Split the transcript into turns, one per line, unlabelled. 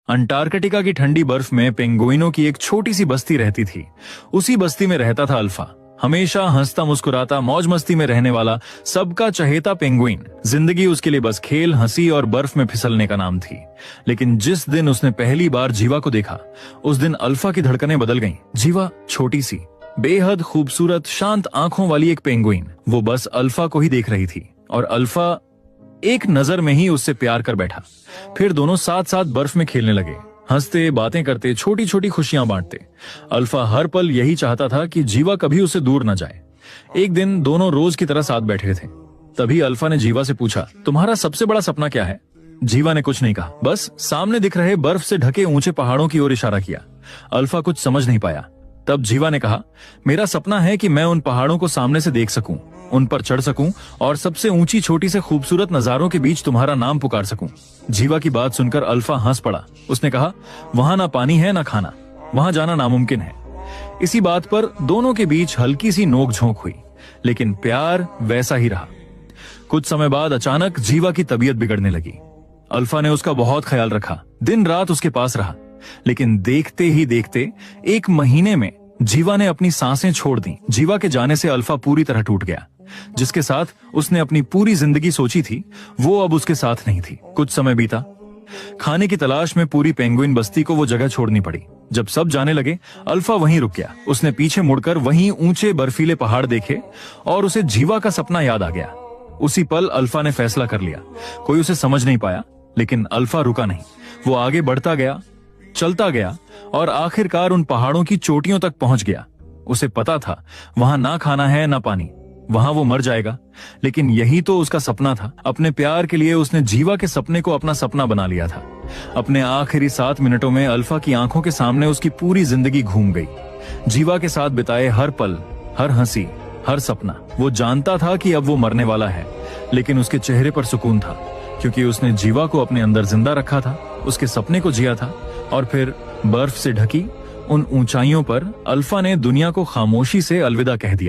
Antarctica की ठंडी बर्फ में पेंगुइनों की एक छोटी सी बस्ती रहती थी। उसी बस्ती में रहता था अल्फा, हमेशा हंसता मुस्कुराता मौज मस्ती में रहने वाला सबका चहेता पेंगुइन। जिंदगी उसके लिए बस खेल, हंसी और बर्फ में फिसलने का नाम थी। लेकिन जिस दिन उसने पहली बार जीवा को देखा, उस दिन अल्फा की धड़कनें बदल गईं। जीवा छोटी सी, बेहद खूबसूरत, शांत आंखों वाली एक पेंगुइन, वो बस अल्फा को ही देख रही थी और अल्फा एक नजर में ही उससे प्यार कर बैठा। फिर दोनों साथ साथ बर्फ में खेलने लगे, हंसते, बातें करते, छोटी छोटी खुशियां बांटते। अल्फा हर पल यही चाहता था कि जीवा कभी उससे दूर न जाए। एक दिन दोनों रोज की तरह साथ बैठे थे। तभी अल्फा ने जीवा से पूछा, तुम्हारा सबसे बड़ा सपना क्या है? जीवा ने कुछ नहीं कहा, बस सामने दिख रहे बर्फ से ढके ऊंचे पहाड़ों की ओर इशारा किया। अल्फा कुछ समझ नहीं पाया। तब जीवा ने कहा, मेरा सपना है कि मैं उन पहाड़ों को सामने से देख सकूं, उन पर चढ़ सकूं और सबसे ऊंची छोटी से खूबसूरत नजारों के बीच तुम्हारा नाम पुकार सकूं। जीवा की बात सुनकर अल्फा हंस पड़ा। उसने कहा, वहां ना पानी है ना खाना, वहां जाना नामुमकिन है। इसी बात पर दोनों के बीच हल्की सी नोक-झोंक हुई, लेकिन प्यार वैसा ही रहा। कुछ समय बाद अचानक जीवा की तबीयत बिगड़ने लगी। अल्फा ने उसका बहुत ख्याल रखा, दिन रात उसके पास रहा। लेकिन देखते ही देखते 1 महीने में जीवा ने अपनी सांसें छोड़ दी। जीवा के जाने से अल्फा पूरी तरह टूट गया। जिसके साथ उसने अपनी पूरी जिंदगी सोची थी, वो अब उसके साथ नहीं थी। कुछ समय बीता। खाने की तलाश में पूरी पेंगुइन बस्ती को वो जगह छोड़नी पड़ी। जब सब जाने लगे, अल्फा वहीं रुक गया। उसने पीछे मुड़कर वहीं ऊंचे बर्फीले पहाड़ देखे और उसे जीवा का सपना याद आ गया। उसी पल अल्फा ने फैसला कर लिया। कोई उसे समझ नहीं पाया, लेकिन अल्फा रुका नहीं। वो आगे बढ़ता गया, चलता गया और आखिरकार उन पहाड़ों की चोटियों तक पहुंच गया। उसे पता था वहां ना खाना है ना पानी, वहां वो मर जाएगा। लेकिन यही तो उसका सपना था। अपने प्यार के लिए उसने जीवा के सपने को अपना सपना बना लिया था। अपने आखिरी 7 मिनटों में अल्फा की आंखों के सामने उसकी पूरी जिंदगी घूम गई। जीवा के साथ बिताए हर पल, हर हंसी, हर सपना। वो जानता था कि अब वो मरने वाला है, लेकिन उसके चेहरे पर सुकून था, क्योंकि उसने जीवा को अपने अंदर जिंदा रखा था, उसके सपने को जिया था। और फिर बर्फ से ढकी उन ऊंचाइयों पर अल्फा ने दुनिया को खामोशी से अलविदा कह दिया।